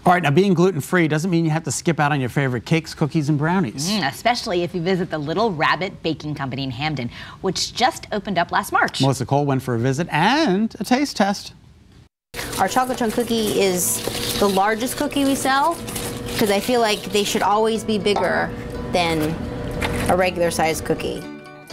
All right, now being gluten-free doesn't mean you have to skip out on your favorite cakes, cookies, and brownies. Especially if you visit the Little Rabbit Baking Company in Hamden, which just opened up last March. Melissa Cole went for a visit and a taste test. Our chocolate chunk cookie is the largest cookie we sell because I feel like they should always be bigger than a regular sized cookie.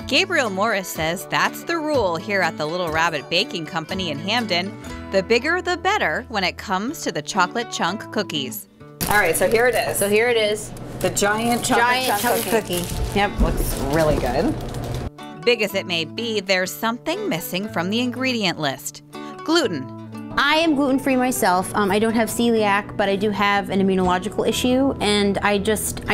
Gabriel Morris says that's the rule here at the Little Rabbit Baking Company in Hamden. The bigger the better when it comes to the chocolate chunk cookies. All right, so here it is. The giant Chocolate cookie. Yep. Looks really good. Big as it may be, there's something missing from the ingredient list. Gluten. I am gluten-free myself. I don't have celiac, but I do have an immunological issue, and I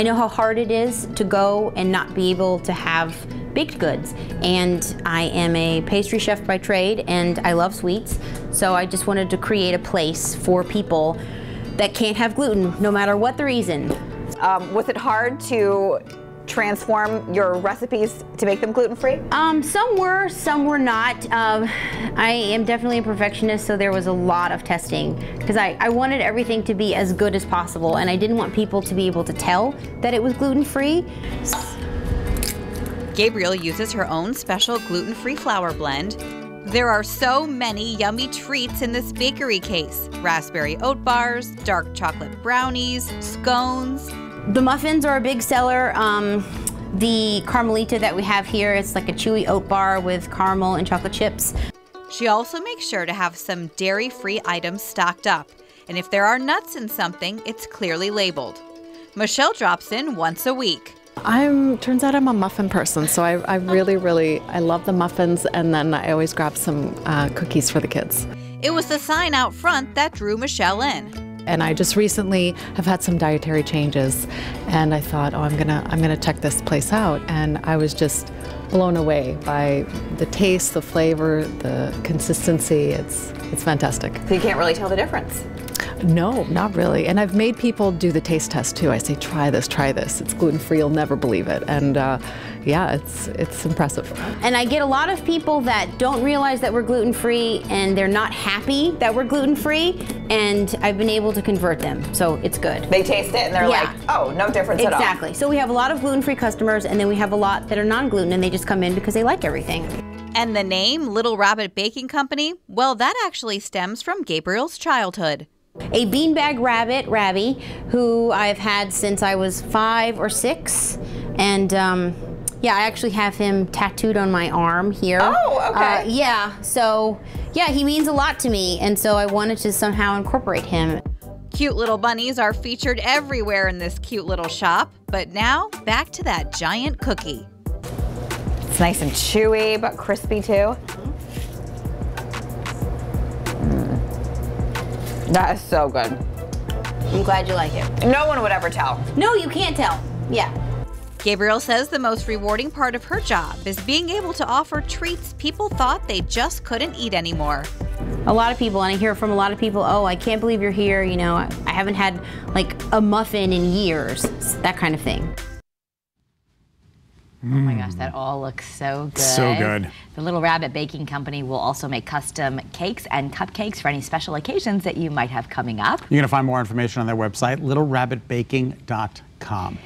know how hard it is to go and not be able to have baked goods. And I am a pastry chef by trade, and I love sweets, so I just wanted to create a place for people that can't have gluten, no matter what the reason. Was it hard to transform your recipes to make them gluten-free? Some were not. I am definitely a perfectionist, so there was a lot of testing because I wanted everything to be as good as possible, and I didn't want people to be able to tell that it was gluten-free. Gabriel uses her own special gluten-free flour blend. There are so many yummy treats in this bakery case. Raspberry oat bars, dark chocolate brownies, scones. The muffins are a big seller. The Carmelita that we have here, it's like a chewy oat bar with caramel and chocolate chips. She also makes sure to have some dairy-free items stocked up. And if there are nuts in something, it's clearly labeled. Michelle drops in once a week. Turns out I'm a muffin person, so I really love the muffins, and then I always grab some cookies for the kids. It was the sign out front that drew Michelle in. And I just recently have had some dietary changes, and I thought, oh, I'm gonna check this place out, and I was just blown away by the taste, the flavor, the consistency. It's fantastic. So you can't really tell the difference? No, not really. And I've made people do the taste test too. I say, try this. It's gluten-free, you'll never believe it. And yeah, it's impressive. And I get a lot of people that don't realize that we're gluten-free and they're not happy that we're gluten-free, and I've been able to convert them, so it's good. They taste it and they're like, oh, no difference at all. Exactly. So we have a lot of gluten-free customers, and then we have a lot that are non-gluten, and they just come in because they like everything. And the name Little Rabbit Baking Company, well, that actually stems from Gabriel's childhood. A beanbag rabbit, Rabby, who I've had since I was 5 or 6, and yeah, I actually have him tattooed on my arm here. Oh, okay. Yeah, so yeah, he means a lot to me, and so I wanted to somehow incorporate him. Cute little bunnies are featured everywhere in this cute little shop, but now back to that giant cookie. It's nice and chewy, but crispy too. That is so good. I'm glad you like it. No one would ever tell. No, you can't tell. Yeah. Gabriel says the most rewarding part of her job is being able to offer treats people thought they just couldn't eat anymore. A lot of people, and I hear from a lot of people, oh, I can't believe you're here, you know, I haven't had like a muffin in years, that kind of thing. Oh my gosh, that all looks so good. So good. The Little Rabbit Baking Company will also make custom cakes and cupcakes for any special occasions that you might have coming up. You're going to find more information on their website, littlerabbitbaking.com.